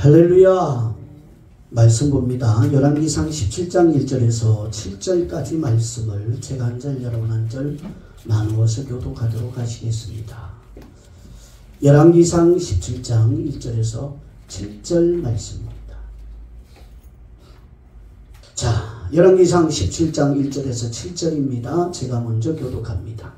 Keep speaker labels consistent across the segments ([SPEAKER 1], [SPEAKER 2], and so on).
[SPEAKER 1] 할렐루야. 말씀 봅니다. 열왕기상 17장 1절에서 7절까지 말씀을 제가 한 절 여러분 한 절 나누어서 교독하도록 하시겠습니다. 열왕기상 17장 1절에서 7절 말씀입니다. 자, 열왕기상 17장 1절에서 7절입니다. 제가 먼저 교독합니다.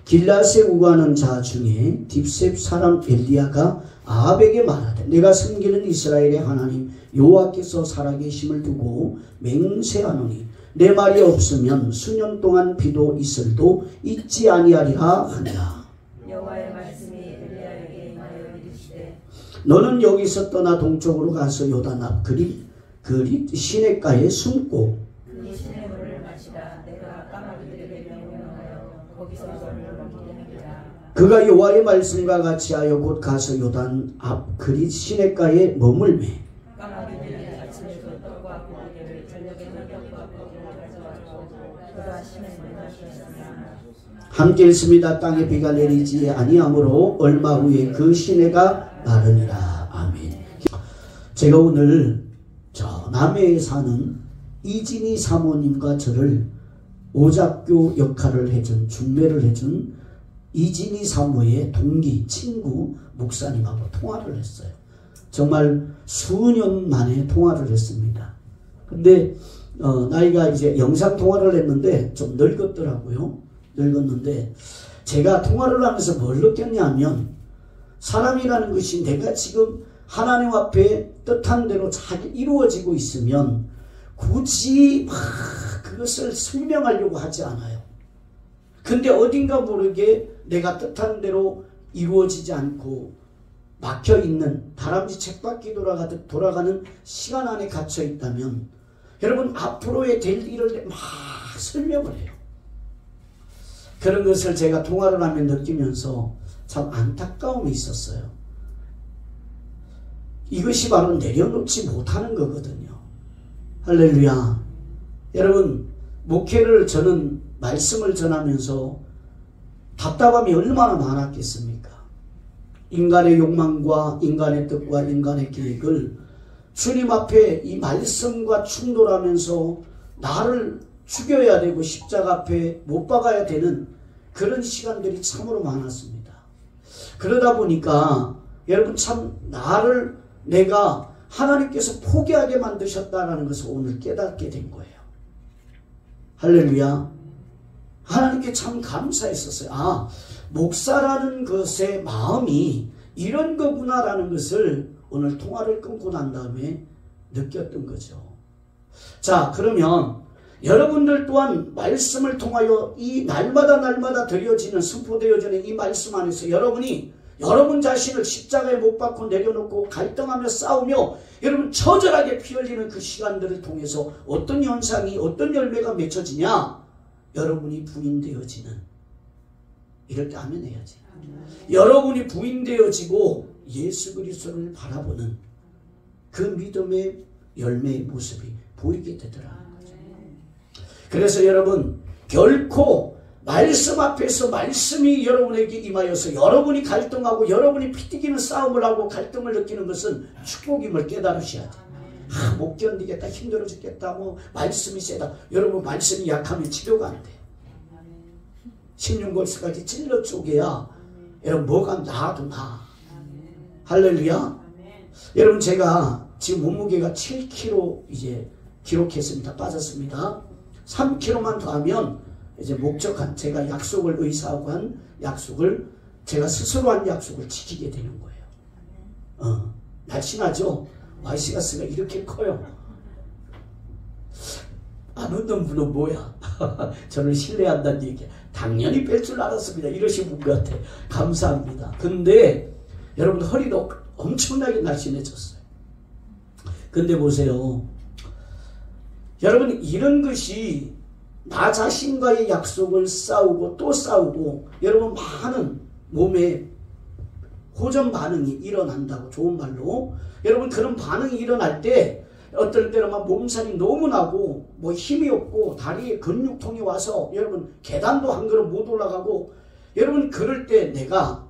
[SPEAKER 1] 길앗에 우거하는 자 중에 딥셉 사람 엘리야가 아합에게 말하되 내가 섬기는 이스라엘의 하나님 여호와께서 살아계심을 두고 맹세하노니 내 말이 없으면 수년 동안 비도 이슬도 있지 아니하리라 하니라.
[SPEAKER 2] 여호와의 말씀이 엘리야에게 임하여 이르시되
[SPEAKER 1] 너는 여기서 떠나 동쪽으로 가서 요단 앞 그릿 시냇가에 숨고
[SPEAKER 2] 그 시내 물을 마시라. 내가 까마귀들에게 명령하여 거기서 너를 먹이리라.
[SPEAKER 1] 그가 여호와의 말씀과 같이 하여 곧 가서 요단 앞 그릿 시냇가에 머물매
[SPEAKER 2] 까마귀들이 아침에도 떡과 고기를 저녁에는 떡과 고기를 가져왔고 그가 시내 물을 마시었으나
[SPEAKER 1] 함께 있습니다. 땅에 비가 내리지 아니하므로 얼마 후에 그 시내가 마르니라. 아멘. 제가 오늘 저 남해에 사는 이진희 사모님과 저를 오작교 역할을 해준 중매를 해준 이진희 사모의 동기 친구 목사님하고 통화를 했어요. 정말 수년 만에 통화를 했습니다. 근데 나이가 이제 영상 통화를 했는데 좀 늙었더라고요. 늙었는데 제가 통화를 하면서 뭘 느꼈냐면 사람이라는 것이 내가 지금 하나님 앞에 뜻한 대로 잘 이루어지고 있으면 굳이 막 그것을 설명하려고 하지 않아요. 근데 어딘가 모르게 내가 뜻한 대로 이루어지지 않고 막혀있는 다람쥐 책바퀴 돌아가듯 돌아가는 시간 안에 갇혀 있다면 여러분 앞으로의 될 일을 막 설명을 해요. 그런 것을 제가 통화를 하며 느끼면서 참 안타까움이 있었어요. 이것이 바로 내려놓지 못하는 거거든요. 할렐루야. 여러분 목회를 저는 말씀을 전하면서 답답함이 얼마나 많았겠습니까? 인간의 욕망과 인간의 뜻과 인간의 계획을 주님 앞에 이 말씀과 충돌하면서 나를 죽여야 되고 십자가 앞에 못 박아야 되는 그런 시간들이 참으로 많았습니다. 그러다 보니까 여러분 참 나를 내가 하나님께서 포기하게 만드셨다는 것을 오늘 깨닫게 된 거예요. 할렐루야. 하나님께 참 감사했었어요. 아, 목사라는 것의 마음이 이런 거구나라는 것을 오늘 통화를 끊고 난 다음에 느꼈던 거죠. 자, 그러면 여러분들 또한 말씀을 통하여 이 날마다 드려지는 선포되어지는 이 말씀 안에서 여러분 자신을 십자가에 못 박고 내려놓고 갈등하며 싸우며 여러분 처절하게 피 흘리는 그 시간들을 통해서 어떤 현상이 어떤 열매가 맺혀지냐? 여러분이 부인되어지는 이럴 때 아멘 해야지. 여러분이 부인되어지고 예수 그리스도를 바라보는 그 믿음의 열매의 모습이 보이게 되더라는 거죠. 그래서 여러분 결코 말씀 앞에서 말씀이 여러분에게 임하여서 여러분이 갈등하고 여러분이 피튀기는 싸움을 하고 갈등을 느끼는 것은 축복임을 깨달으셔야 돼요. 아, 못 견디겠다, 힘들어 죽겠다, 뭐 말씀이 세다. 여러분 말씀이 약하면 치료가 안 돼요. 십륜골수까지 찔러 쪼개야 여러분 뭐가 나아도 나. 할렐루야. 여러분 제가 지금 몸무게가 7kg 이제 기록했습니다. 빠졌습니다. 3kg만 더 하면 이제 목적한 제가 약속을 의사하고 한 약속을 제가 스스로 한 약속을 지키게 되는 거예요. 날씬하죠? 와이시가스가 이렇게 커요. 안 웃는 분은 뭐야? 저를 신뢰한다는 얘기야. 당연히 뺄 줄 알았습니다. 이러신 분 같아. 감사합니다. 근데 여러분 허리도 엄청나게 날씬해졌어요. 근데 보세요. 여러분 이런 것이 나 자신과의 약속을 싸우고 또 싸우고 여러분 많은 몸에 호전 반응이 일어난다고 좋은 말로 여러분 그런 반응이 일어날 때 어떨 때는 막 몸살이 너무 나고 뭐 힘이 없고 다리에 근육통이 와서 여러분 계단도 한 걸음 못 올라가고 여러분 그럴 때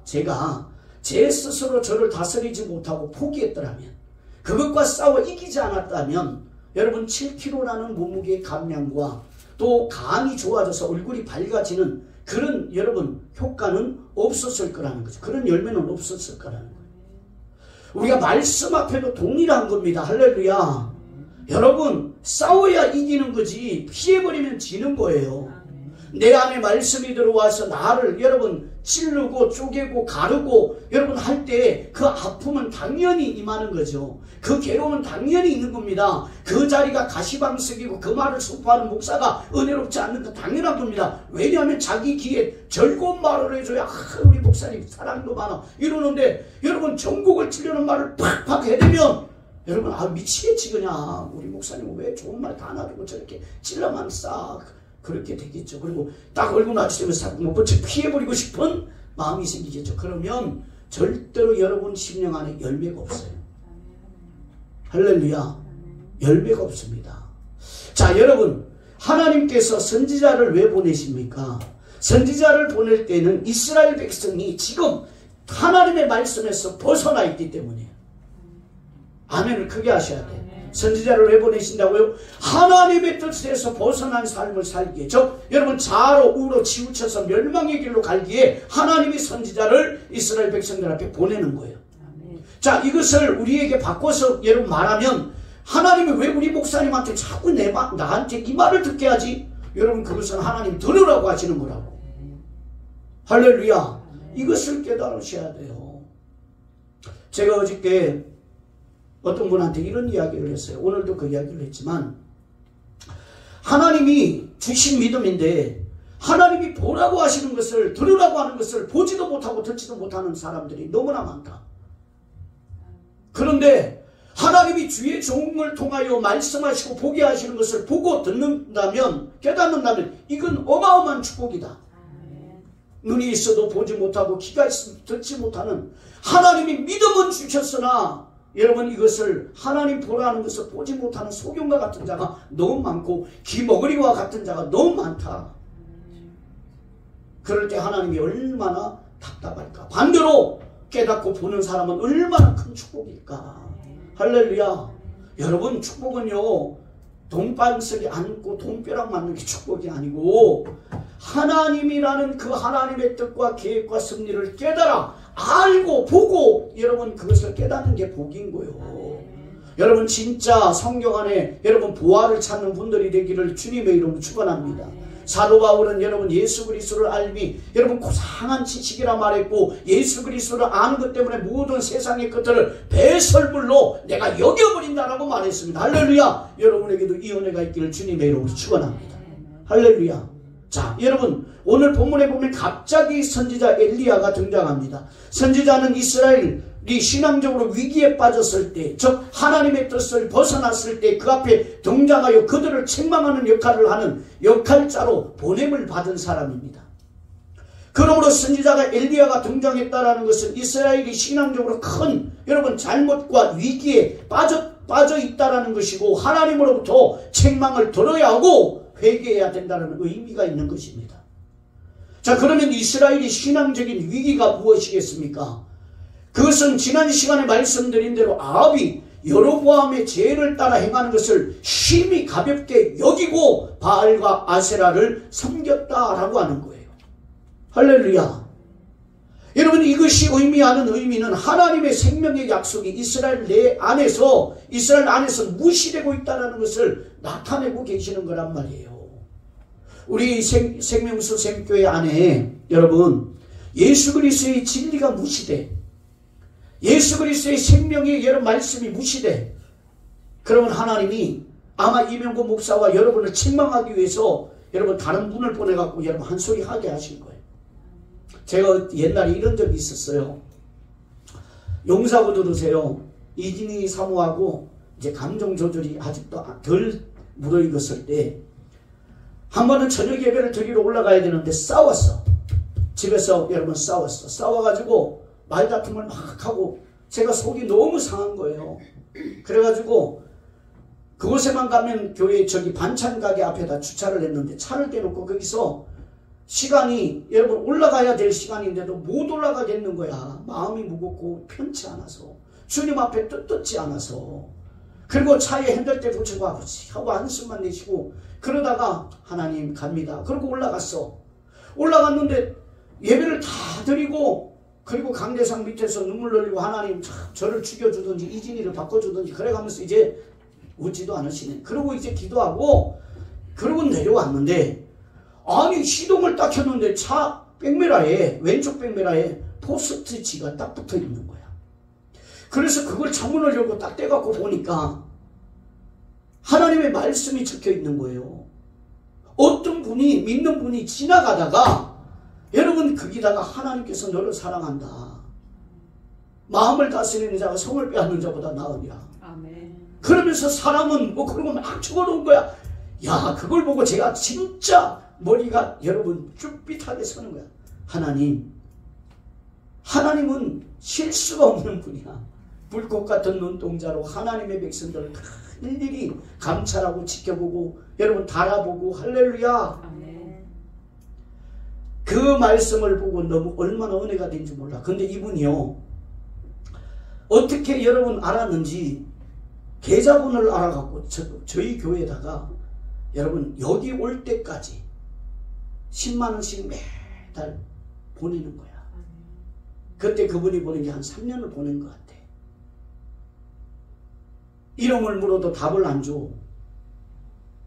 [SPEAKER 1] 제가 제 스스로 저를 다스리지 못하고 포기했더라면 그것과 싸워 이기지 않았다면 여러분 7kg라는 몸무게의 감량과 또 감이 좋아져서 얼굴이 밝아지는 그런 여러분 효과는 없었을 거라는 거죠. 그런 열매는 없었을 거라는 거예요. 우리가 말씀 앞에도 동일한 겁니다. 할렐루야. 여러분 싸워야 이기는 거지 피해버리면 지는 거예요. 내 안에 말씀이 들어와서 나를 여러분 찌르고 쪼개고 가르고 여러분 할 때 그 아픔은 당연히 임하는 거죠. 그 괴로움은 당연히 있는 겁니다. 그 자리가 가시방석이고 그 말을 선포하는 목사가 은혜롭지 않는 거 당연한 겁니다. 왜냐하면 자기 귀에 즐거운 말을 해줘야 우리 목사님 사랑도 많아 이러는데 여러분 전국을 찌르는 말을 팍팍 해대면 여러분 미치겠지 그냥 우리 목사님은 왜 좋은 말 다 놔두고 저렇게 찔러만 싹 그렇게 되겠죠. 그리고 딱 얼굴 마주치면서 못 본 채 피해버리고 싶은 마음이 생기겠죠. 그러면 절대로 여러분 심령 안에 열매가 없어요. 할렐루야. 열매가 없습니다. 자, 여러분 하나님께서 선지자를 왜 보내십니까? 선지자를 보낼 때는 이스라엘 백성이 지금 하나님의 말씀에서 벗어나 있기 때문이에요. 아멘을 크게 하셔야 돼요. 선지자를 왜 보내신다고요? 하나님의 뜻에서 벗어난 삶을 살기에, 즉 여러분 좌로 우로 치우쳐서 멸망의 길로 갈기에 하나님이 선지자를 이스라엘 백성들 앞에 보내는 거예요. 자, 이것을 우리에게 바꿔서 여러분 말하면 하나님이 왜 우리 목사님한테 자꾸 나한테 이 말을 듣게 하지? 여러분 그것은 하나님 들으라고 하시는 거라고. 할렐루야. 이것을 깨달으셔야 돼요. 제가 어저께 어떤 분한테 이런 이야기를 했어요. 오늘도 그 이야기를 했지만 하나님이 주신 믿음인데 하나님이 보라고 하시는 것을 들으라고 하는 것을 보지도 못하고 듣지도 못하는 사람들이 너무나 많다. 그런데 하나님이 주의 종을 통하여 말씀하시고 보게 하시는 것을 보고 듣는다면 깨닫는다면 이건 어마어마한 축복이다. 눈이 있어도 보지 못하고 귀가 있어도 듣지 못하는 하나님이 믿음은 주셨으나 여러분 이것을 하나님 보라는 것을 보지 못하는 소경과 같은 자가 너무 많고 기머거리와 같은 자가 너무 많다. 그럴 때 하나님이 얼마나 답답할까. 반대로 깨닫고 보는 사람은 얼마나 큰 축복일까. 할렐루야. 여러분 축복은요 돈방석에 앉고 돈벼락 맞는 게 축복이 아니고 하나님이라는 그 하나님의 뜻과 계획과 섭리를 깨달아 알고 보고 여러분 그것을 깨닫는 게 복인 거예요. 여러분 진짜 성경 안에 여러분 보화를 찾는 분들이 되기를 주님의 이름으로 축원합니다. 사도 바울은 여러분 예수 그리스도를 알미 여러분 고상한 지식이라 말했고 예수 그리스도를 아는 것 때문에 모든 세상의 것들을 배설물로 내가 여겨버린다라고 말했습니다. 할렐루야. 여러분에게도 이 은혜가 있기를 주님의 이름으로 축원합니다. 할렐루야. 자, 여러분 오늘 본문에 보면 갑자기 선지자 엘리야가 등장합니다. 선지자는 이스라엘이 신앙적으로 위기에 빠졌을 때, 즉 하나님의 뜻을 벗어났을 때 그 앞에 등장하여 그들을 책망하는 역할을 하는 역할자로 보냄을 받은 사람입니다. 그러므로 선지자가 엘리야가 등장했다라는 것은 이스라엘이 신앙적으로 큰 여러분 잘못과 위기에 빠져 있다라는 것이고 하나님으로부터 책망을 들어야 하고 회개해야 된다는 의미가 있는 것입니다. 자, 그러면 이스라엘이 신앙적인 위기가 무엇이겠습니까? 그것은 지난 시간에 말씀드린 대로 아합이 여로보암의 죄를 따라 행하는 것을 심히 가볍게 여기고 바알과 아세라를 섬겼다라고 하는 거예요. 할렐루야. 여러분 이것이 의미하는 의미는 하나님의 생명의 약속이 이스라엘 안에서 무시되고 있다는 것을 나타내고 계시는 거란 말이에요. 우리 생명수 샘교회 안에 여러분 예수 그리스도의 진리가 무시돼. 예수 그리스도의 생명의 여러 말씀이 무시돼. 그러면 하나님이 아마 이명구 목사와 여러분을 책망하기 위해서 여러분 다른 분을 보내갖고 여러분 한 소리 하게 하신 거예요. 제가 옛날에 이런 적이 있었어요. 용사고 들으세요. 이진이 사모하고 이제 감정 조절이 아직도 덜 무르익었을 때 한 번은 저녁 예배를 드리러 올라가야 되는데 싸웠어. 집에서 여러분 싸웠어. 싸워가지고 말다툼을 막 하고 제가 속이 너무 상한 거예요. 그래가지고 그곳에만 가면 교회 저기 반찬 가게 앞에다 주차를 했는데 차를 대놓고 거기서 시간이 여러분 올라가야 될 시간인데도 못 올라가겠는 거야. 마음이 무겁고 편치 않아서 주님 앞에 뜯지 않아서, 그리고 차에 핸들대 붙이고 아버지 하고 한숨만 내쉬고 그러다가 하나님 갑니다. 그리고 올라갔는데 예배를 다 드리고, 그리고 강대상 밑에서 눈물 흘리고 하나님 저를 죽여주든지 이진이를 바꿔주든지 그래가면서 이제 웃지도 않으시네. 그리고 이제 기도하고 그리고 내려왔는데, 아니 시동을 딱 켰는데 차 백미러에, 왼쪽 백미러에 포스트지가 딱 붙어 있는 거야. 그래서 그걸 창문을 열고 딱 떼갖고 보니까 하나님의 말씀이 적혀 있는 거예요. 어떤 분이, 믿는 분이 지나가다가, 여러분 거기다가 하나님께서 너를 사랑한다, 마음을 다스리는 자가 성을 빼앗는 자보다 나으니라.
[SPEAKER 2] 아멘.
[SPEAKER 1] 그러면서 사람은 뭐 그러고 막 죽어놓은 거야. 야, 그걸 보고 제가 진짜 머리가 여러분 쭈삣하게 서는 거야. 하나님은 실수가 없는 분이야. 불꽃 같은 눈동자로 하나님의 백성들을 일일이 감찰하고 지켜보고 여러분 달아보고, 할렐루야.
[SPEAKER 2] 아멘.
[SPEAKER 1] 그 말씀을 보고 너무 얼마나 은혜가 된지 몰라. 근데 이분이요, 어떻게 여러분 알았는지 계좌번호를 알아갖고 저희 교회에다가 여러분 여기 올 때까지 10만원씩 매달 보내는 거야. 그때 그분이 보낸 게 한 3년을 보낸 것 같아. 이름을 물어도 답을 안 줘.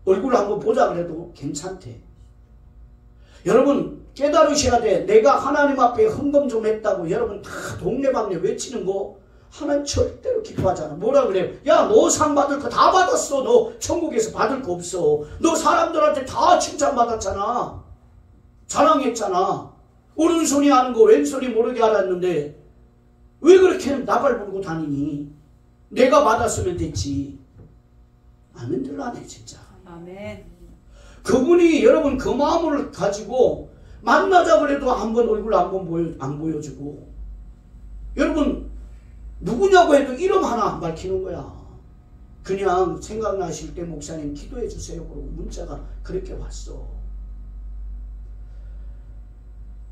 [SPEAKER 1] 얼굴을 한번 보자 그래도 괜찮대. 여러분 깨달으셔야 돼. 내가 하나님 앞에 헌금 좀 했다고 여러분 다 동네방네 외치는 거 하나님 절대로 기뻐하잖아. 뭐라 그래요? 야, 너 상 받을 거 다 받았어. 너 천국에서 받을 거 없어. 너 사람들한테 다 칭찬받았잖아. 자랑했잖아. 오른손이 아는 거 왼손이 모르게 알았는데 왜 그렇게 나발 부르고 다니니? 내가 받았으면 됐지. 아멘들 안 해 진짜.
[SPEAKER 2] 아멘.
[SPEAKER 1] 그분이 여러분 그 마음을 가지고 만나자 그래도 한번 얼굴 안 보여주고, 여러분 누구냐고 해도 이름 하나 안 밝히는 거야. 그냥 생각나실 때 목사님 기도해 주세요 그러고 문자가 그렇게 왔어.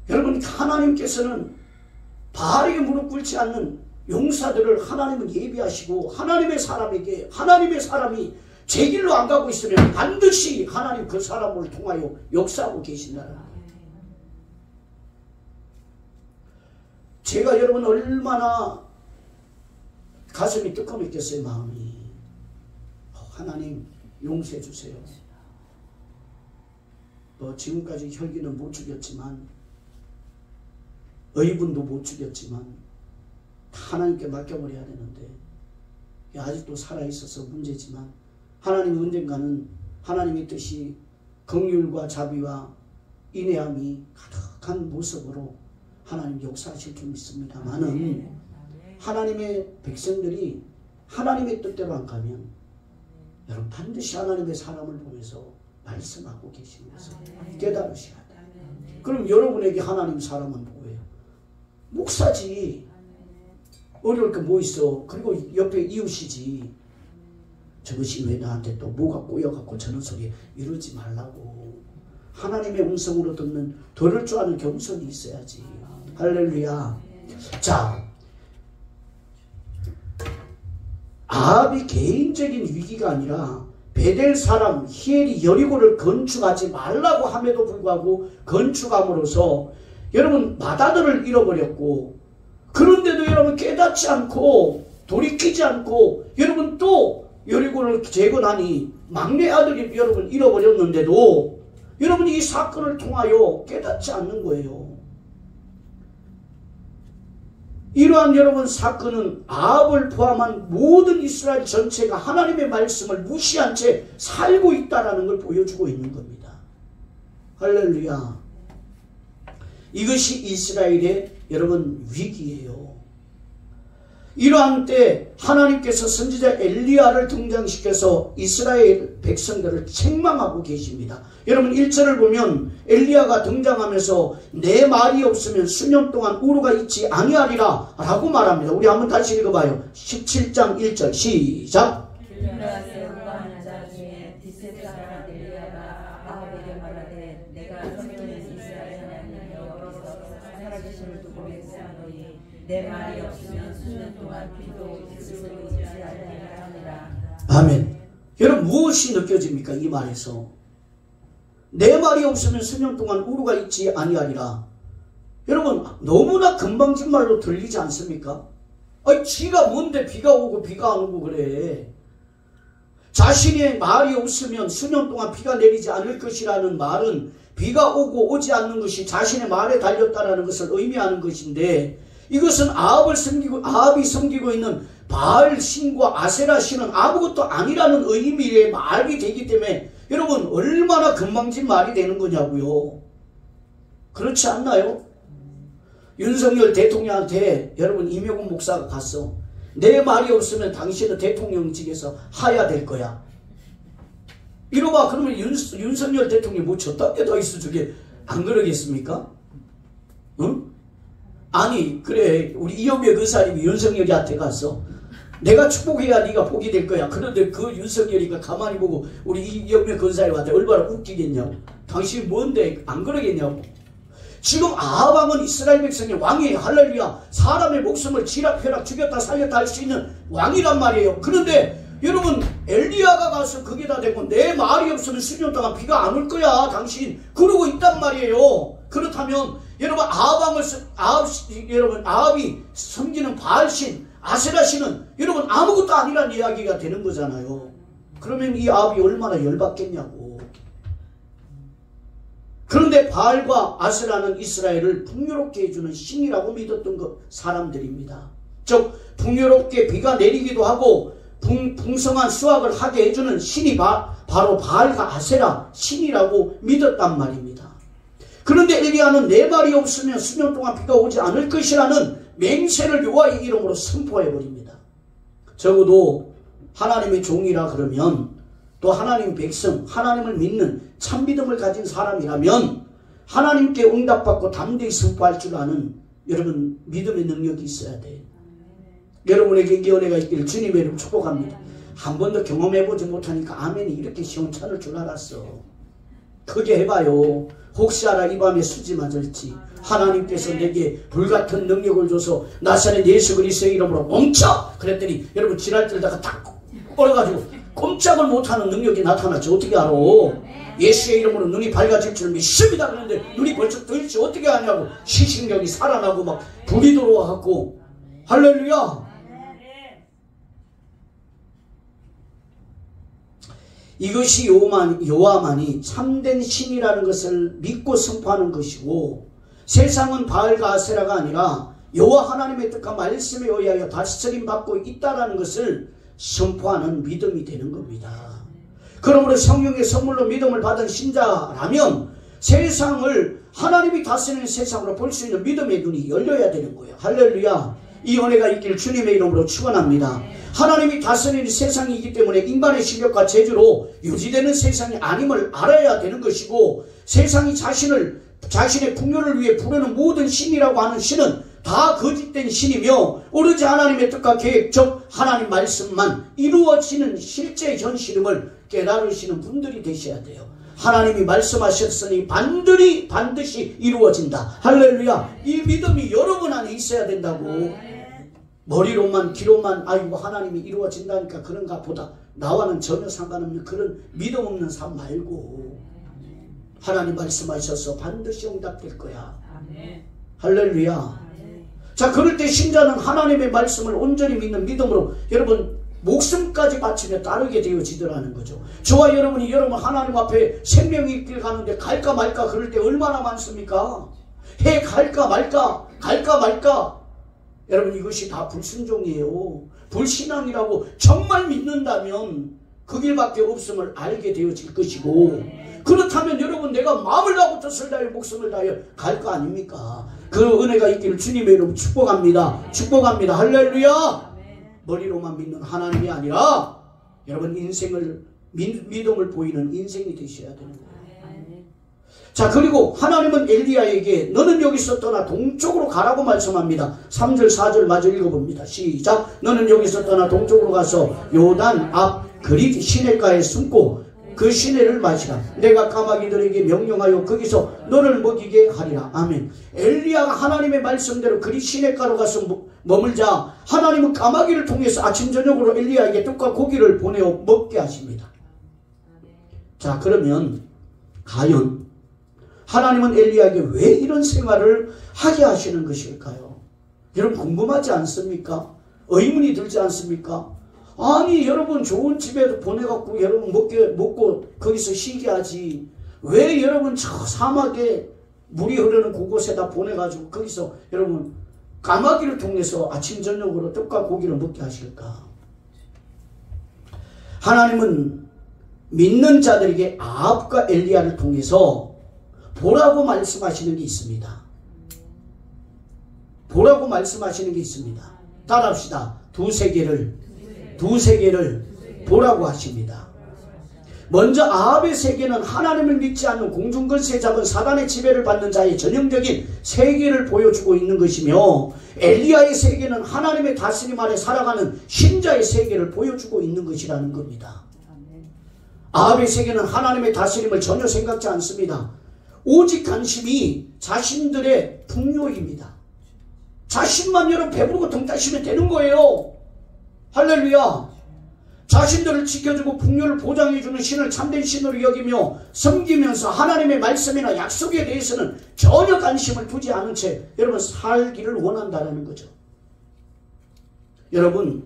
[SPEAKER 1] 여러분 하나님께서는 바르게 무릎 꿇지 않는 용사들을 하나님은 예비하시고, 하나님의 사람이 제 길로 안 가고 있으면 반드시 하나님 그 사람을 통하여 역사하고 계신다는 거예요. 제가 여러분 얼마나 가슴이 뜨거웠겠어요. 마음이. 하나님 용서해 주세요. 뭐 지금까지 혈기는 못 죽였지만, 의분도 못 죽였지만 하나님께 맡겨버려야 되는데 아직도 살아있어서 문제지만, 하나님 언젠가는 하나님의 뜻이 긍휼과 자비와 인내함이 가득한 모습으로 하나님 역사하실 줄 믿습니다만은, 하나님의 백성들이 하나님의 뜻대로 안 가면 여러분 반드시 하나님의 사람을 보내서 말씀하고 계시는 것을 깨달으셔야 돼요. 그럼 여러분에게 하나님 사람은 누구예요? 목사지. 어려울 게 뭐 있어. 그리고 옆에 이웃이지. 저것이 왜 나한테 또 뭐가 꼬여갖고 저런 소리 이러지 말라고. 하나님의 음성으로 듣는 들을 줄 아는 겸손이 있어야지. 할렐루야. 자, 아합이 개인적인 위기가 아니라 베델 사람 히엘이 여리고를 건축하지 말라고 함에도 불구하고 건축함으로써 여러분 마다들을 잃어버렸고, 그런데도 여러분 깨닫지 않고 돌이키지 않고 여러분 또 여리고를 재건하니 막내 아들이 여러분 잃어버렸는데도 여러분 이 사건을 통하여 깨닫지 않는 거예요. 이러한 여러분 사건은 아합을 포함한 모든 이스라엘 전체가 하나님의 말씀을 무시한 채 살고 있다는 걸 보여주고 있는 겁니다. 할렐루야. 이것이 이스라엘의 여러분 위기예요. 이러한 때 하나님께서 선지자 엘리야를 등장시켜서 이스라엘 백성들을 책망하고 계십니다. 여러분 1절을 보면 엘리야가 등장하면서 내 말이 없으면 수년 동안 우루가 있지 아니하리라 라고 말합니다. 우리 한번 다시 읽어봐요. 17장 1절 시작.
[SPEAKER 2] 내 말이 없으면 수년 동안 비도 스스로 오지 아니하리라 하니라.
[SPEAKER 1] 아멘. 여러분 무엇이 느껴집니까? 이 말에서 내 말이 없으면 수년 동안 우루가 있지 아니하리라. 여러분 너무나 금방진 말로 들리지 않습니까? 아니 지가 뭔데 비가 오고 비가 안 오고 그래. 자신의 말이 없으면 수년 동안 비가 내리지 않을 것이라는 말은 비가 오고 오지 않는 것이 자신의 말에 달렸다라는 것을 의미하는 것인데, 이것은 아합이 섬기고 있는 바알 신과 아세라 신은 아무것도 아니라는 의미의 말이 되기 때문에 여러분 얼마나 금방진 말이 되는 거냐고요. 그렇지 않나요? 윤석열 대통령한테 여러분 이명훈 목사가 갔어. 내 말이 없으면 당신은 대통령직에서 하야 될 거야. 이러봐. 그러면 윤석열 대통령이 뭐 저딴 게 더 있어 저게. 안 그러겠습니까? 응? 아니 그래 우리 이영배 의사님이 윤석열이한테 갔어. 내가 축복해야 네가 복이 될 거야. 그런데 그 윤석열이가 가만히 보고 우리 이영배 의사님한테 얼마나 웃기겠냐고. 당신이 뭔데 안 그러겠냐고. 지금 아합 왕은 이스라엘 백성의 왕이에요. 할렐루야. 사람의 목숨을 지락펴락 죽였다 살렸다 할 수 있는 왕이란 말이에요. 그런데 여러분 엘리야가 가서 거기다 대고 내 말이 없으면 수년 동안 비가 안 올 거야 당신 그러고 있단 말이에요. 그렇다면 여러분 아합이 섬기는 바알신 아세라신은 여러분 아무것도 아니란 이야기가 되는 거잖아요. 그러면 이 아합이 얼마나 열받겠냐고. 그런데 바알과 아세라는 이스라엘을 풍요롭게 해주는 신이라고 믿었던 사람들입니다. 즉 풍요롭게 비가 내리기도 하고 풍성한 수확을 하게 해주는 신이 바로 바알과 아세라 신이라고 믿었단 말입니다. 그런데 엘리야는 내 말이 없으면 수년 동안 비가 오지 않을 것이라는 맹세를 여호와의 이름으로 선포해버립니다. 적어도 하나님의 종이라 그러면 또 하나님 백성, 하나님을 믿는 참믿음을 가진 사람이라면 하나님께 응답받고 담대히 선포할 줄 아는 여러분 믿음의 능력이 있어야 돼요. 여러분에게 이 은혜가 있기를 주님의 이름 축복합니다. 한 번도 경험해보지 못하니까 아멘이 이렇게 시원찮을 줄 알았어. 크게 해봐요. 혹시 알아 이 밤에 수지 맞을지. 하나님께서 내게 불같은 능력을 줘서 나사렛 예수 그리스도의 이름으로 멈춰! 그랬더니 여러분 지랄 들다가 딱 꺼려가지고 꼼짝을 못하는 능력이 나타났지. 어떻게 알아? 예수의 이름으로 눈이 밝아질 줄 믿습니다. 그런데 눈이 벌써 떠있지 어떻게 하냐고. 시신경이 살아나고 막 불이 들어와갖고 할렐루야. 이것이 여호와만이 참된 신이라는 것을 믿고 선포하는 것이고, 세상은 바알과 아세라가 아니라 여호와 하나님의 뜻과 말씀에 의하여 다스림 받고 있다는 것을 선포하는 믿음이 되는 겁니다. 그러므로 성령의 선물로 믿음을 받은 신자라면 세상을 하나님이 다스리는 세상으로 볼 수 있는 믿음의 눈이 열려야 되는 거예요. 할렐루야. 이 은혜가 있기를 주님의 이름으로 축원합니다. 하나님이 다스리는 세상이기 때문에 인간의 실력과 재주로 유지되는 세상이 아님을 알아야 되는 것이고, 세상이 자신의 풍요를 위해 부르는 모든 신이라고 하는 신은 다 거짓된 신이며 오로지 하나님의 뜻과 계획, 즉 하나님 말씀만 이루어지는 실제 현실임을 깨달으시는 분들이 되셔야 돼요. 하나님이 말씀하셨으니 반드시 이루어진다. 할렐루야. 이 믿음이 여러분 안에 있어야 된다고. 머리로만 귀로만 아이고 하나님이 이루어진다니까 그런가 보다. 나와는 전혀 상관없는 그런 믿음 없는 삶 말고, 하나님 말씀하셔서 반드시 응답될 거야. 할렐루야. 자, 그럴 때 신자는 하나님의 말씀을 온전히 믿는 믿음으로 여러분 목숨까지 바치며 따르게 되어지더라는 거죠. 저와 여러분이 여러분 하나님 앞에 생명이 있길 가는데 갈까 말까 그럴 때 얼마나 많습니까? 해 갈까 말까. 여러분 이것이 다 불순종이에요. 불신앙이라고 정말 믿는다면 그 길밖에 없음을 알게 되어질 것이고, 그렇다면 여러분 내가 마음을 다하고 뜻을 다하여 목숨을 다하여 갈 거 아닙니까? 그 은혜가 있기를 주님의 이름 축복합니다. 할렐루야. 머리로만 믿는 하나님이 아니라 여러분 인생을 믿음을 보이는 인생이 되셔야 되는 거예요. 자, 그리고 하나님은 엘리야에게 너는 여기서 떠나 동쪽으로 가라고 말씀합니다. 3절 4절 마저 읽어봅니다. 시작. 너는 여기서 떠나 동쪽으로 가서 요단 앞 그릿 시냇가에 숨고 그 시내를 마시라. 내가 까마귀들에게 명령하여 거기서 너를 먹이게 하리라. 아멘. 엘리야가 하나님의 말씀대로 그리 시내가로 가서 머물자 하나님은 까마귀를 통해서 아침 저녁으로 엘리야에게 떡과 고기를 보내어 먹게 하십니다. 자, 그러면 과연 하나님은 엘리야에게 왜 이런 생활을 하게 하시는 것일까요? 여러분 궁금하지 않습니까? 의문이 들지 않습니까? 아니 여러분 좋은 집에도 보내갖고 여러분 먹고 거기서 쉬게 하지 왜 여러분 저 사막에 물이 흐르는 그곳에다 보내가지고 거기서 여러분 까마귀를 통해서 아침 저녁으로 떡과 고기를 먹게 하실까? 하나님은 믿는 자들에게 아합과 엘리야를 통해서 보라고 말씀하시는 게 있습니다. 보라고 말씀하시는 게 있습니다. 따라합시다. 두세 개를 보라고 하십니다. 먼저 아합의 세계는 하나님을 믿지 않는 공중걸쇠 잡은 사단의 지배를 받는 자의 전형적인 세계를 보여주고 있는 것이며 엘리야의 세계는 하나님의 다스림 아래 살아가는 신자의 세계를 보여주고 있는 것이라는 겁니다. 아합의 세계는 하나님의 다스림을 전혀 생각지 않습니다. 오직 관심이 자신들의 풍요입니다. 자신만 여러분 배부르고 등 따시면 되는 거예요. 할렐루야. 자신들을 지켜주고 풍요를 보장해주는 신을 참된 신으로 여기며 섬기면서 하나님의 말씀이나 약속에 대해서는 전혀 관심을 두지 않은 채 여러분 살기를 원한다는 거죠. 여러분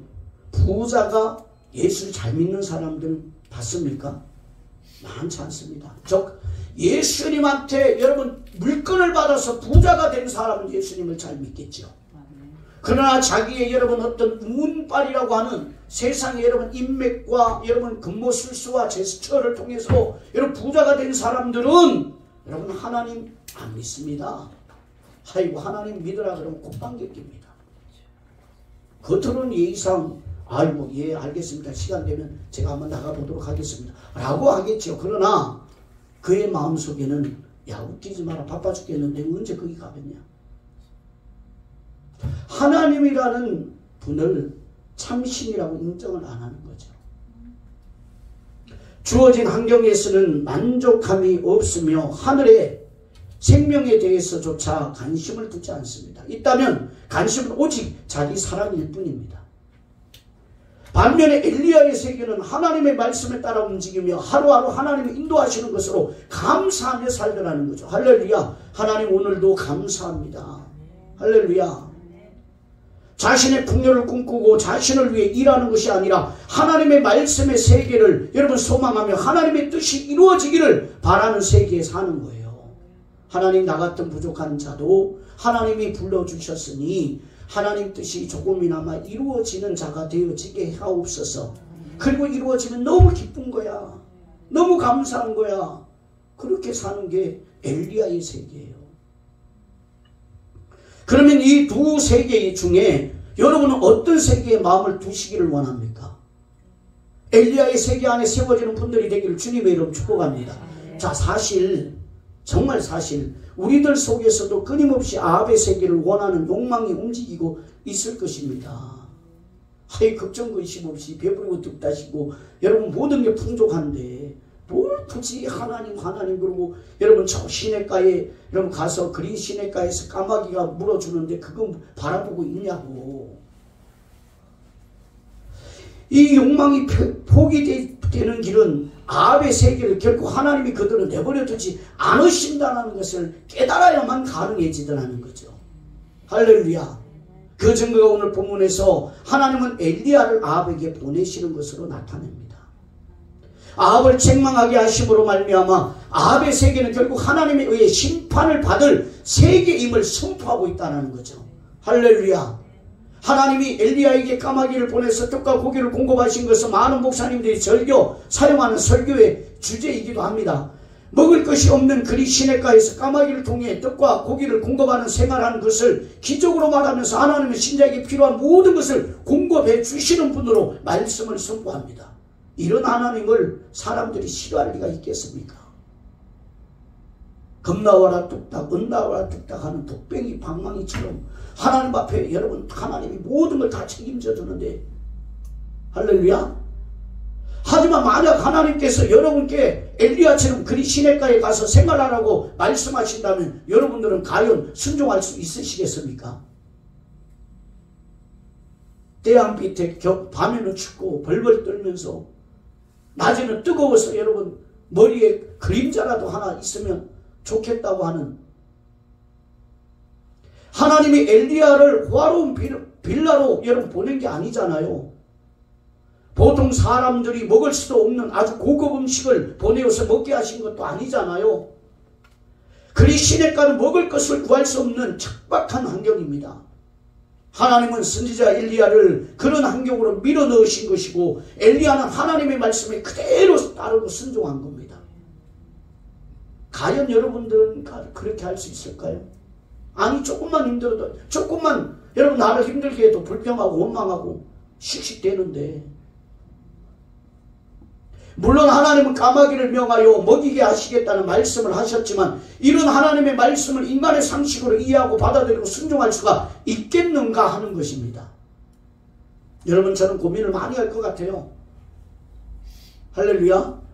[SPEAKER 1] 부자가 예수를 잘 믿는 사람들 봤습니까? 많지 않습니다. 즉 예수님한테 여러분 물건을 받아서 부자가 된 사람은 예수님을 잘 믿겠죠. 그러나 자기의 여러분 어떤 운빨이라고 하는 세상에 여러분 인맥과 여러분 근모술수와 제스처를 통해서 여러분 부자가 된 사람들은 여러분 하나님 안 믿습니다. 아이고 하나님 믿으라 그러면 콧방귀 낍니다. 겉으로는 예의상 아이고 예 알겠습니다. 시간 되면 제가 한번 나가보도록 하겠습니다. 라고 하겠죠. 그러나 그의 마음속에는 야 웃기지 마라 바빠 죽겠는데 언제 거기 가겠냐. 하나님이라는 분을 참신이라고 인정을 안 하는 거죠. 주어진 환경에서는 만족함이 없으며 하늘의 생명에 대해서조차 관심을 두지 않습니다. 있다면 관심은 오직 자기 사랑일 뿐입니다. 반면에 엘리야의 세계는 하나님의 말씀에 따라 움직이며 하루하루 하나님이 인도하시는 것으로 감사하며 살더라는 거죠. 할렐루야. 하나님 오늘도 감사합니다. 할렐루야. 자신의 풍요를 꿈꾸고 자신을 위해 일하는 것이 아니라 하나님의 말씀의 세계를 여러분 소망하며 하나님의 뜻이 이루어지기를 바라는 세계에 사는 거예요. 하나님 나 같은 부족한 자도 하나님이 불러주셨으니 하나님 뜻이 조금이나마 이루어지는 자가 되어지게 하옵소서. 그리고 이루어지면 너무 기쁜 거야. 너무 감사한 거야. 그렇게 사는 게 엘리야의 세계예요. 그러면 이 두 세계 중에 여러분은 어떤 세계에 마음을 두시기를 원합니까? 엘리야의 세계 안에 세워지는 분들이 되기를 주님의 이름 축복합니다. 자, 정말 사실 우리들 속에서도 끊임없이 아합의 세계를 원하는 욕망이 움직이고 있을 것입니다. 하이 걱정 근심 없이 배부르고 득다시고 여러분 모든 게 풍족한데 뭘 굳이 하나님 그러고 여러분 저 시냇가에 여러분 가서 그린 시냇가에서 까마귀가 물어주는데 그거 바라보고 있냐고. 이 욕망이 포기되는 길은 아합의 세계를 결코 하나님이 그들을 내버려두지 않으신다는 것을 깨달아야만 가능해지더라는 거죠. 할렐루야. 그 증거가 오늘 본문에서 하나님은 엘리야를 아합에게 보내시는 것으로 나타냅니다. 아합을 책망하게 하심으로 말미암아 아합의 세계는 결국 하나님에 의해 심판을 받을 세계임을 선포하고 있다는 거죠. 할렐루야. 하나님이 엘리야에게 까마귀를 보내서 떡과 고기를 공급하신 것은 많은 목사님들이 즐겨 사용하는 설교의 주제이기도 합니다. 먹을 것이 없는 그리 시냇가에서 까마귀를 통해 떡과 고기를 공급하는 생활하는 것을 기적으로 말하면서 하나님은 신자에게 필요한 모든 것을 공급해 주시는 분으로 말씀을 선포합니다. 이런 하나님을 사람들이 싫어할 리가 있겠습니까? 겁나와라 뚝딱 은나와라 뚝딱 하는 독뱅이 방망이처럼 하나님 앞에 여러분 하나님이 모든 걸 다 책임져 주는데 할렐루야. 하지만 만약 하나님께서 여러분께 엘리야처럼 그리 시냇가에 가서 생활하라고 말씀하신다면 여러분들은 과연 순종할 수 있으시겠습니까? 태양 밑에 밤에는 춥고 벌벌 떨면서 낮에는 뜨거워서 여러분 머리에 그림자라도 하나 있으면 좋겠다고 하는, 하나님이 엘리야를 호화로운 빌라로 여러분 보낸 게 아니잖아요. 보통 사람들이 먹을 수도 없는 아주 고급 음식을 보내어서 먹게 하신 것도 아니잖아요. 그리 시냇가는 먹을 것을 구할 수 없는 척박한 환경입니다. 하나님은 선지자 엘리야를 그런 환경으로 밀어넣으신 것이고, 엘리야는 하나님의 말씀에 그대로 따르고 순종한 겁니다. 과연 여러분들은 그렇게 할 수 있을까요? 아니, 조금만 힘들어도, 조금만 여러분 나를 힘들게 해도 불평하고 원망하고 씩씩대는데, 물론 하나님은 까마귀를 명하여 먹이게 하시겠다는 말씀을 하셨지만, 이런 하나님의 말씀을 인간의 상식으로 이해하고 받아들이고 순종할 수가 있겠는가 하는 것입니다. 여러분, 저는 고민을 많이 할 것 같아요. 할렐루야.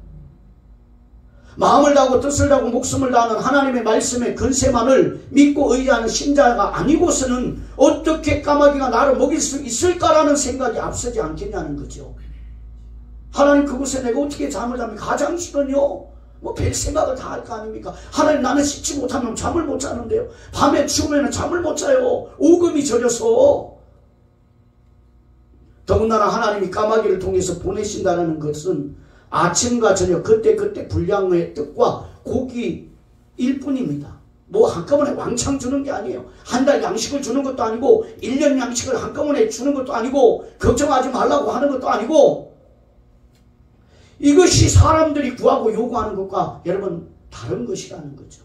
[SPEAKER 1] 마음을 다하고 뜻을 다하고 목숨을 다하는 하나님의 말씀의 근세만을 믿고 의지하는 신자가 아니고서는 어떻게 까마귀가 나를 먹일 수 있을까라는 생각이 앞서지 않겠냐는 거죠. 하나님, 그곳에 내가 어떻게 잠을 잡니까? 가장 싫은요, 뭐 별 생각을 다 할 거 아닙니까? 하나님, 나는 씻지 못하면 잠을 못 자는데요. 밤에 추우면 잠을 못 자요. 오금이 저려서. 더군다나 하나님이 까마귀를 통해서 보내신다는 것은 아침과 저녁 그때 분량의 뜻과 고기일 뿐입니다. 뭐 한꺼번에 왕창 주는 게 아니에요. 한 달 양식을 주는 것도 아니고 1년 양식을 한꺼번에 주는 것도 아니고 걱정하지 말라고 하는 것도 아니고, 이것이 사람들이 구하고 요구하는 것과 여러분 다른 것이라는 거죠.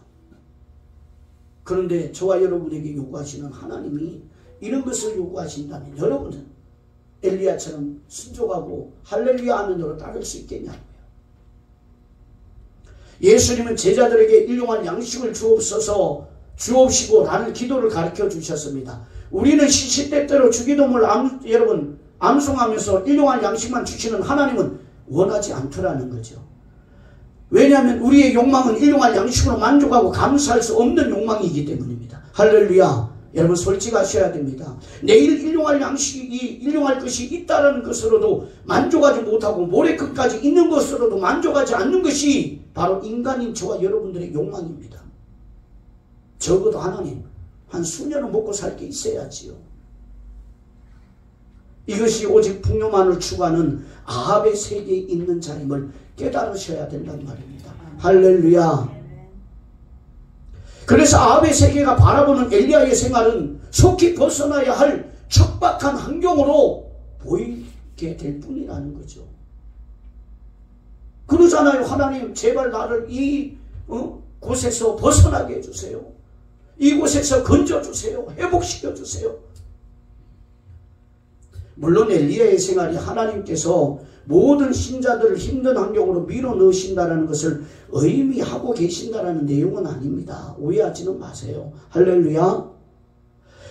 [SPEAKER 1] 그런데 저와 여러분에게 요구하시는 하나님이 이런 것을 요구하신다면 여러분은 엘리야처럼 순종하고 할렐루야 하면으로 따를 수 있겠냐고요. 예수님은 제자들에게 일용할 양식을 주옵시고 라는 기도를 가르쳐 주셨습니다. 우리는 시시때때로 주기도문을 여러분 암송하면서 일용할 양식만 주시는 하나님은 원하지 않더라는 거죠. 왜냐하면 우리의 욕망은 일용할 양식으로 만족하고 감사할 수 없는 욕망이기 때문입니다. 할렐루야. 여러분, 솔직하셔야 됩니다. 내일 일용할 것이 있다는 것으로도 만족하지 못하고 모레 끝까지 있는 것으로도 만족하지 않는 것이 바로 인간인 저와 여러분들의 욕망입니다. 적어도 하나님, 한 수년은 먹고 살 게 있어야지요. 이것이 오직 풍요만을 추구하는 아합의 세계에 있는 자임을 깨달으셔야 된단 말입니다. 할렐루야. 그래서 아합의 세계가 바라보는 엘리야의 생활은 속히 벗어나야 할 척박한 환경으로 보이게 될 뿐이라는 거죠. 그러잖아요. 하나님, 제발 나를 이 곳에서 벗어나게 해주세요. 이곳에서 건져주세요. 회복시켜주세요. 물론 엘리야의 생활이 하나님께서 모든 신자들을 힘든 환경으로 밀어넣으신다는 것을 의미하고 계신다는 내용은 아닙니다. 오해하지는 마세요. 할렐루야.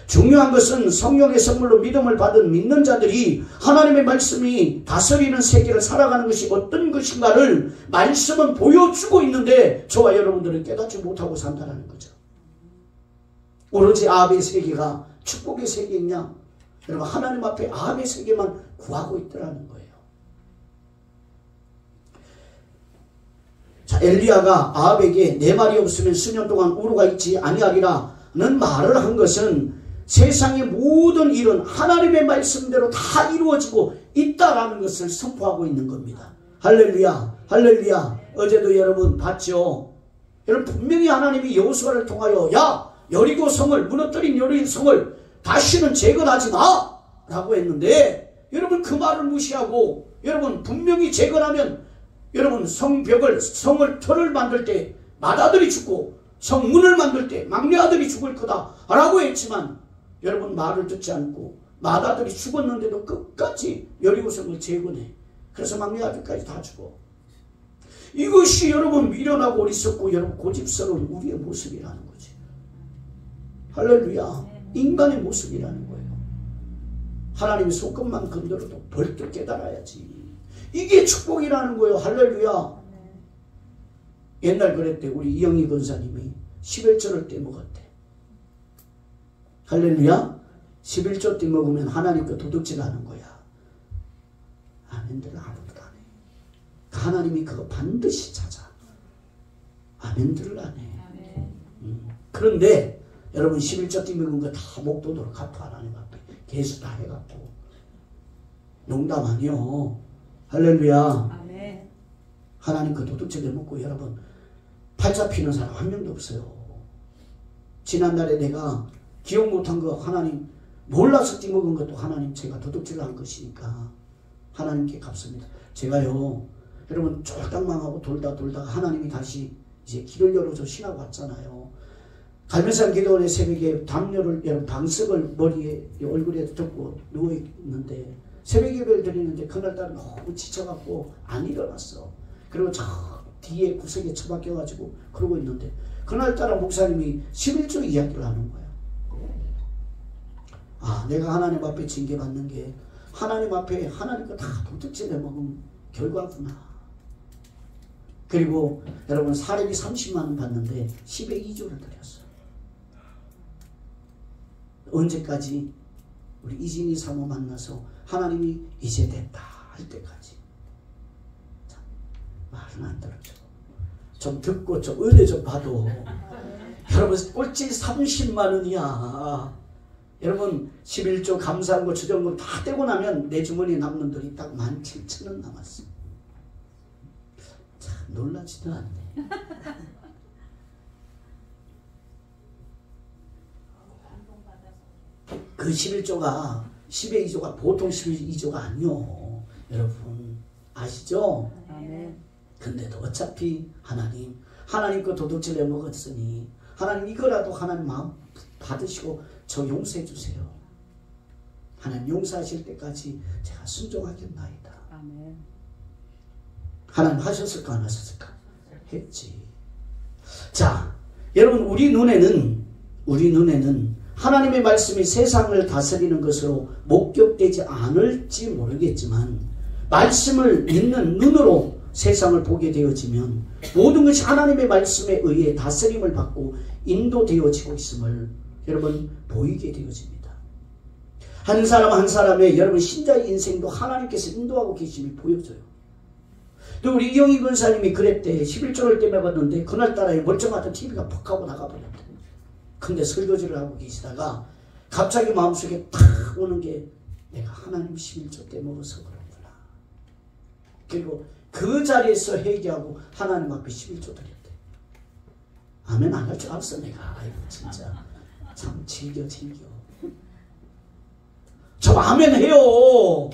[SPEAKER 1] 중요한 것은 성령의 선물로 믿음을 받은 믿는 자들이 하나님의 말씀이 다스리는 세계를 살아가는 것이 어떤 것인가를 말씀은 보여주고 있는데 저와 여러분들은 깨닫지 못하고 산다는 거죠. 오로지 아합의 세계가 축복의 세계이냐? 여러분, 하나님 앞에 아합의 세계만 구하고 있더라는 거예요. 자, 엘리야가 아합에게 내 말이 없으면 수년 동안 우루가 있지 아니하리라는 말을 한 것은 세상의 모든 일은 하나님의 말씀대로 다 이루어지고 있다라는 것을 선포하고 있는 겁니다. 할렐루야, 할렐루야. 어제도 여러분 봤죠? 여러분, 분명히 하나님이 여호수아를 통하여 야, 여리고 성을 무너뜨린 여리고 성을 다시는 재건하지 마! 라고 했는데, 여러분 그 말을 무시하고, 여러분 분명히 재건하면 여러분 성을 터를 만들 때 맏아들이 죽고 성문을 만들 때 막내 아들이 죽을 거다 라고 했지만, 여러분 말을 듣지 않고 맏아들이 죽었는데도 끝까지 여리고성을 재건해. 그래서 막내 아들까지 다 죽어. 이것이 여러분 미련하고 어리석고 여러분 고집스러운 우리의 모습이라는 거지. 할렐루야. 인간의 모습이라는 거예요. 하나님이 손끝만 건드려도 벌떡 깨달아야지. 이게 축복이라는 거예요. 할렐루야. 옛날 그랬대. 우리 이영희 권사님이 11조를 떼먹었대. 할렐루야. 11조 떼먹으면 하나님 거 도둑질 하는 거야. 아멘들 아무도 안 해. 하나님이 그거 반드시 찾아. 아멘들을 안 해. 그런데 여러분 11조 떼먹은 거 다 목돈으로 갚아. 하나님 앞에 개수 다 해갖고. 농담 아니요. 할렐루야.
[SPEAKER 2] 아멘.
[SPEAKER 1] 하나님 그 도둑질을 먹고 여러분 팔자 피는 사람 한 명도 없어요. 지난날에 내가 기억 못한 거 하나님 몰라서 띠먹은 것도 하나님 제가 도둑질을 한 것이니까 하나님께 갚습니다. 제가요 여러분 쫄딱 망하고 돌다가 하나님이 다시 이제 길을 열어줘 신하고 왔잖아요. 갈매산 기도원의 새벽에 담요를 여러분 방석을 머리에 얼굴에 덮고 누워있는데 새벽 예배를 드리는데 그날따라 너무 지쳐갖고 안 일어났어. 그리고 저 뒤에 구석에 처박혀가지고 그러고 있는데 그날따라 목사님이 11조 이야기를 하는 거야. 아, 내가 하나님 앞에 징계받는 게 하나님 앞에 하나님 거 다 도둑질해 먹은 결과구나. 그리고 여러분 사례비 30만 원 받는데 10에 2조를 드렸어. 언제까지? 우리 이진희 사모 만나서 하나님이 이제 됐다 할 때까지. 참, 말은 안 들었죠. 좀 듣고 좀 은혜 좀 봐도 여러분 꼴찌 30만 원이야. 여러분 11조 감사한 거 주정금 다 떼고 나면 내 주머니에 남는 돈이 딱 17,000원 남았어. 참 놀라지도 않네. 그 11조가 10의 2조가 보통 12조가 아니요. 여러분 아시죠?
[SPEAKER 2] 아멘.
[SPEAKER 1] 근데도 어차피 하나님 거 도둑질해 먹었으니 하나님 이거라도 하나님 마음 받으시고 저 용서해 주세요. 하나님 용서하실 때까지 제가 순종하겠나이다.
[SPEAKER 2] 아멘.
[SPEAKER 1] 하나님 하셨을까 안 하셨을까? 했지. 자, 여러분 우리 눈에는 하나님의 말씀이 세상을 다스리는 것으로 목격되지 않을지 모르겠지만 말씀을 믿는 눈으로 세상을 보게 되어지면 모든 것이 하나님의 말씀에 의해 다스림을 받고 인도되어지고 있음을 여러분 보이게 되어집니다. 한 사람 한 사람의 여러분 신자의 인생도 하나님께서 인도하고 계심이 보여져요. 또 우리 이영희 권사님이 그랬대. 11조를 떼먹었는데 그날따라 멀쩡하던 TV가 퍽 하고 나가버렸대. 근데 설거지를 하고 계시다가 갑자기 마음속에 탁 오는 게 내가 하나님 11조 떼먹어서 그렇구나. 그리고 그 자리에서 회개하고 하나님 앞에 11조 드렸대. 아멘 안 할 줄 알았어 내가. 아이고 진짜 참 즐겨. 좀 아멘 해요.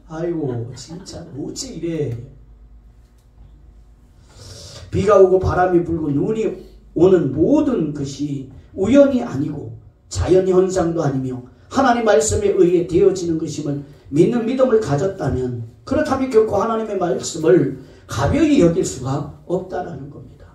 [SPEAKER 1] 아이고 진짜 뭐지 이래. 비가 오고 바람이 불고 눈이 오는 모든 것이 우연이 아니고 자연현상도 아니며 하나님 말씀에 의해 되어지는 것임을 믿는 믿음을 가졌다면 그렇다면 결코 하나님의 말씀을 가벼이 여길 수가 없다라는 겁니다.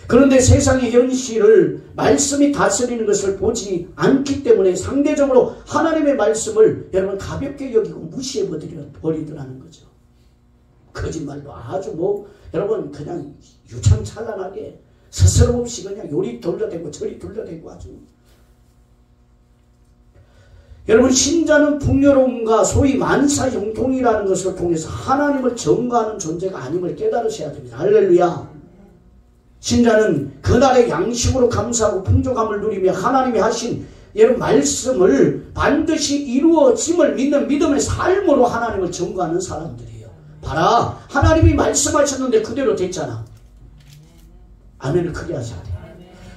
[SPEAKER 1] 그런데 세상의 현실을 말씀이 다스리는 것을 보지 않기 때문에 상대적으로 하나님의 말씀을 여러분 가볍게 여기고 무시해 버리더라는 거죠. 거짓말도 아주 여러분 그냥 유창찬란하게 스스럼 없이 그냥 요리 돌려대고 저리 돌려대고 아주. 여러분 신자는 풍요로움과 소위 만사형통이라는 것을 통해서 하나님을 전가하는 존재가 아님을 깨달으셔야 됩니다. 할렐루야. 신자는 그날의 양식으로 감사하고 풍족함을 누리며 하나님이 하신 여러분 말씀을 반드시 이루어짐을 믿는 믿음의 삶으로 하나님을 전가하는 사람들이에요. 봐라 하나님이 말씀하셨는데 그대로 됐잖아. 아멘을 크게 하셔야 돼요.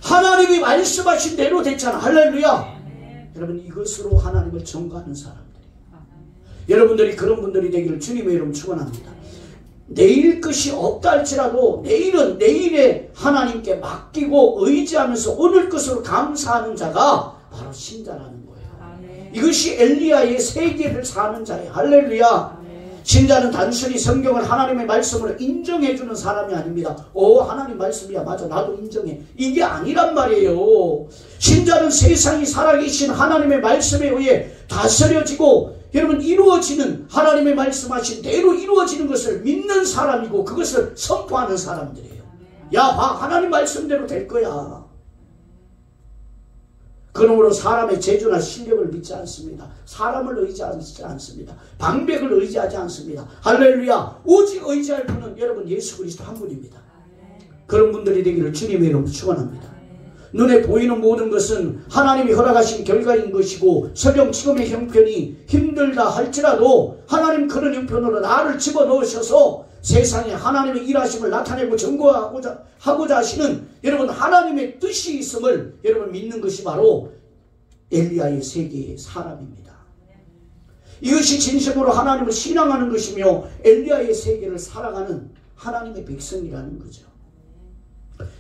[SPEAKER 1] 하나님이 말씀하신 대로 됐잖아. 할렐루야. 여러분 이것으로 하나님을 전가하는 사람들이에요. 여러분들이 그런 분들이 되기를 주님의 이름 축원합니다. 내일 것이 없다 할지라도 내일은 내일에 하나님께 맡기고 의지하면서 오늘 것으로 감사하는 자가 바로 신자라는 거예요. 이것이 엘리야의 세계를 사는 자예요. 할렐루야. 신자는 단순히 성경을 하나님의 말씀으로 인정해주는 사람이 아닙니다. 하나님 말씀이야 맞아 나도 인정해 이게 아니란 말이에요. 신자는 세상이 살아계신 하나님의 말씀에 의해 다스려지고 여러분 이루어지는 하나님의 말씀하신 대로 이루어지는 것을 믿는 사람이고 그것을 선포하는 사람들이에요. 야 봐, 하나님 말씀대로 될 거야. 그러므로 사람의 재주나 실력을 믿지 않습니다. 사람을 의지하지 않습니다. 방백을 의지하지 않습니다. 할렐루야. 오직 의지할 분은 여러분 예수 그리스도 한 분입니다. 그런 분들이 되기를 주님의 이름으로 축원합니다. 눈에 보이는 모든 것은 하나님이 허락하신 결과인 것이고 설령 지금의 형편이 힘들다 할지라도 하나님 그런 형편으로 나를 집어넣으셔서 세상에 하나님의 일하심을 나타내고 증거하고자 하시는 여러분 하나님의 뜻이 있음을 여러분 믿는 것이 바로 엘리야의 세계의 사람입니다. 이것이 진심으로 하나님을 신앙하는 것이며 엘리야의 세계를 살아가는 하나님의 백성이라는 거죠.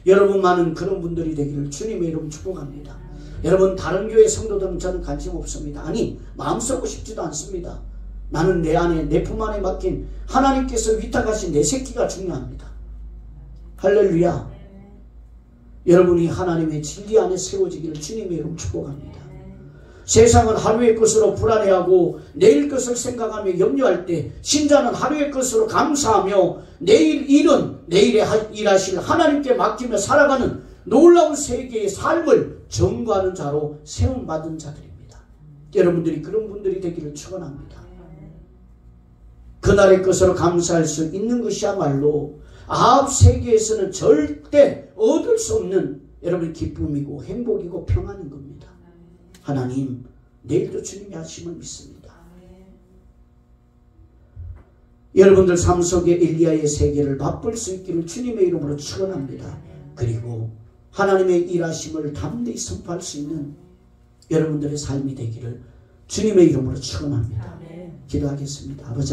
[SPEAKER 1] 여러분만은 그런 분들이 되기를 주님의 이름 축복합니다. 여러분 다른 교회 성도들은 저는 관심 없습니다. 아니 마음 쓰고 싶지도 않습니다. 나는 내 안에 내 품 안에 맡긴 하나님께서 위탁하신 내 새끼가 중요합니다. 할렐루야. 여러분이 하나님의 진리 안에 세워지기를 주님의 이름 축복합니다. 세상은 하루의 것으로 불안해하고 내일 것을 생각하며 염려할 때 신자는 하루의 것으로 감사하며 내일 일은 내일에 일하실 하나님께 맡기며 살아가는 놀라운 세계의 삶을 전거하는 자로 세움받은 자들입니다. 여러분들이 그런 분들이 되기를 축원합니다. 그날의 것으로 감사할 수 있는 것이야말로 아합 세계에서는 절대 얻을 수 없는 여러분 기쁨이고 행복이고 평안인 겁니다. 하나님 내일도 주님이 하심을 믿습니다. 여러분들 삶 속에 엘리야의 세계를 맛볼 수 있기를 주님의 이름으로 축원합니다. 그리고 하나님의 일하심을 담대히 선포할 수 있는 여러분들의 삶이 되기를 주님의 이름으로 축원합니다. 기도하겠습니다. 아버지